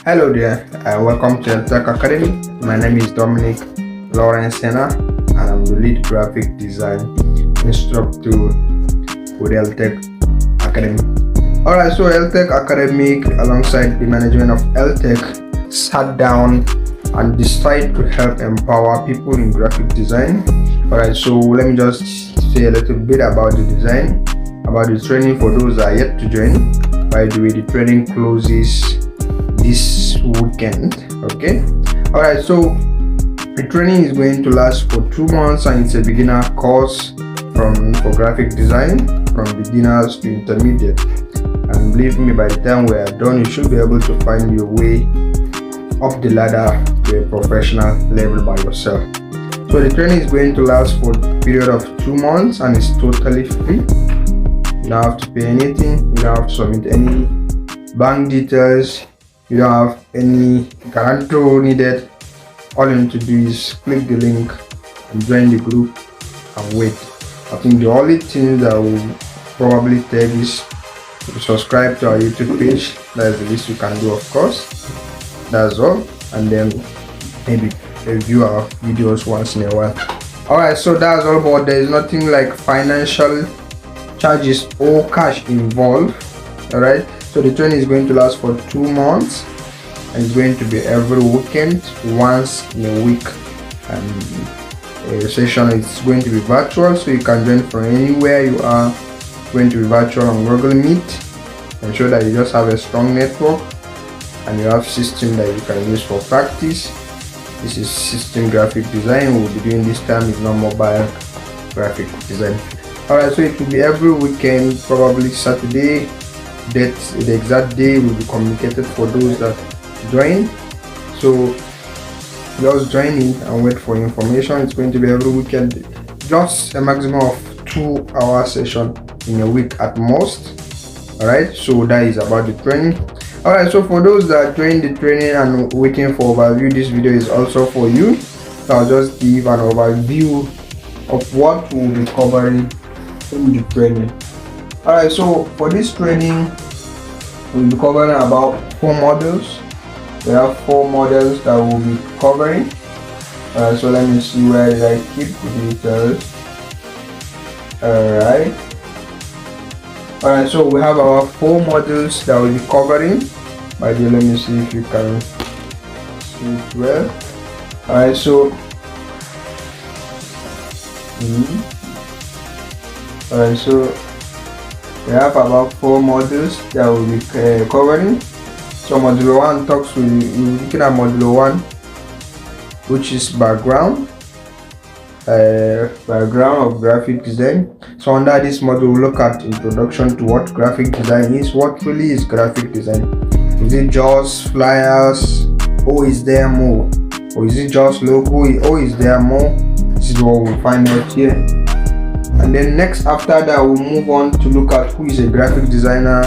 Hello there, welcome to Tech Academy. My name is Dominic Hena, and I'm the lead graphic design instructor with Tech Academy. Alright, so Tech Academy, alongside the management of Tech, sat down and decided to help empower people in graphic design. Alright, so let me just say a little bit about the design, about the training for those that are yet to join. By the way, the training closes this weekend. Okay, all right, so the training is going to last for 2 months, and it's a beginner course for graphic design, from beginners to intermediate. And believe me, by the time we are done, you should be able to find your way up the ladder to a professional level by yourself. So the training is going to last for a period of 2 months, and it's totally free. You don't have to pay anything, you don't have to submit any bank details, you don't have any guarantor needed. All you need to do is click the link and join the group and wait. I think the only thing that will probably take is to subscribe to our YouTube page. That's the least you can do, of course. That's all. And then maybe review our videos once in a while. Alright, so that's all, but there is nothing like financial charges or cash involved. Alright, so the training is going to last for 2 months, and it's going to be every weekend, once in a week. And the session is going to be virtual, so you can join from anywhere you are. It's going to be virtual on Google Meet. Ensure that you just have a strong network and you have system that you can use for practice. This is system graphic design. We'll be doing this time is not mobile graphic design. Alright, so it will be every weekend, probably Saturday. The exact day will be communicated for those that join. So just join in and wait for information. It's going to be every weekend, just a maximum of 2-hour session in a week at most. Alright, so that is about the training. Alright, so for those that join the training and waiting for overview, this video is also for you. So I'll just give an overview of what we'll be covering in the training. Alright, so for this training we'll be covering about 4 modules. We have 4 modules that we'll be covering. So let me see, where did I keep the details? Alright, so we have our 4 modules that we'll be covering. By the way, let me see if you can see it well. Alright, so Alright, so we have about 4 modules that we'll be covering. So module 1 talks, we'll be looking at module 1, which is background of graphic design. So under this module, we'll look at introduction to what graphic design is. What really is graphic design? Is it just flyers, or is there more? Or is it just logo, or is there more? This is what we'll find out here. And then next, after that, we'll move on to look at who is a graphic designer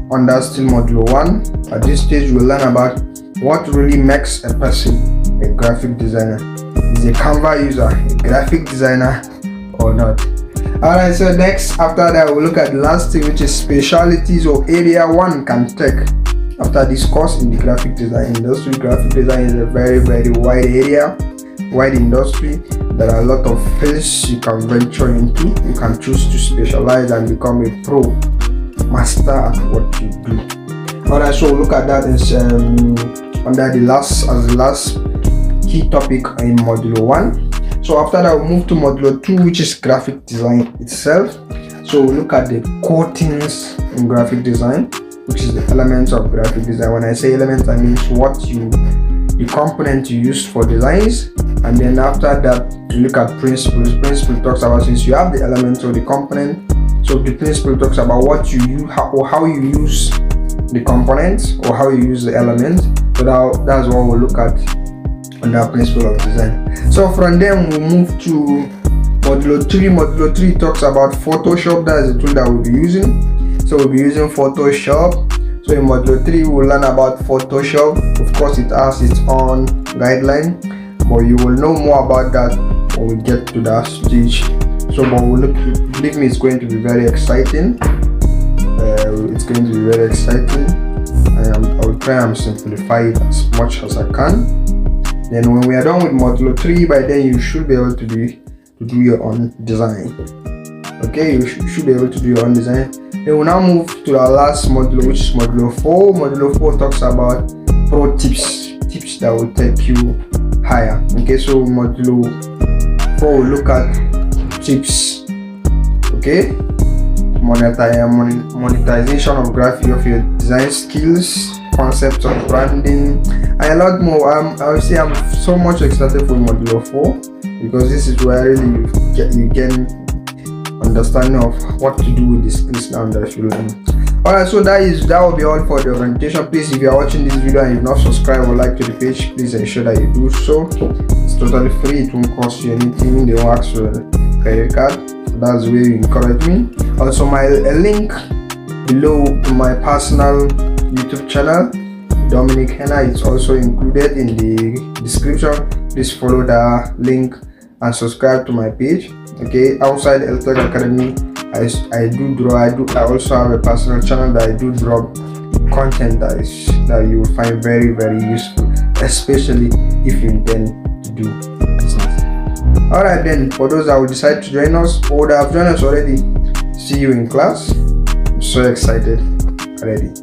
under still module 1. At this stage, we'll learn about what really makes a person a graphic designer. Is a Canva user a graphic designer or not? Alright, so next, after that, we'll look at the last thing, which is specialties or area one can take after this course in the graphic design industry. Graphic design is a very wide area, wide industry. There are a lot of fields you can venture into. You can choose to specialize and become a pro master at what you do. Alright, so look at that under the last key topic in module 1. So after that, we'll move to module 2, which is graphic design itself. So we'll look at the core things in graphic design, which is the elements of graphic design. When I say elements, I mean the component you use for designs. And then after that, we look at principles. Principle talks about, since you have the elements or the component, so the principle talks about what you use, how you use the components, or how you use the elements. So that's what we'll look at under principle of design. So from then we'll move to module 3. Module 3 talks about Photoshop. That is the tool that we'll be using. So we'll be using Photoshop. So in module 3 we'll learn about Photoshop. Of course, it has its own guideline, but you will know more about that when we get to that stage. So but believe me, it's going to be very exciting. It's going to be very exciting. I will try and simplify it as much as I can. Then when we are done with modulo 3, by then you should be able to do your own design. Okay, you should be able to do your own design. Then we'll now move to our last modulo, which is modulo 4. Modulo 4 talks about pro tips that will take you higher. Okay, so modulo 4 will look at tips. Okay, monetization of graphic of your design skills, concepts of branding, and a lot more. I would say I'm so much excited for modulo 4 because this is where really you get understanding of what to do with the skills now that you learn. Alright, so that will be all for the orientation. Please, if you are watching this video and you've not subscribed or liked to the page, please ensure that you do so. It's totally free, it won't cost you anything. They won't ask for a credit card. So that's the way you encourage me. Also, a link below to my personal YouTube channel, Dominic Hena, is also included in the description. Please follow the link and subscribe to my page. Okay, outside EdTech Academy, I also have a personal channel that I do drop content that you will find very, very useful, especially if you intend to do business. Alright then, for those that will decide to join us or that have joined us already, see you in class. I'm so excited already.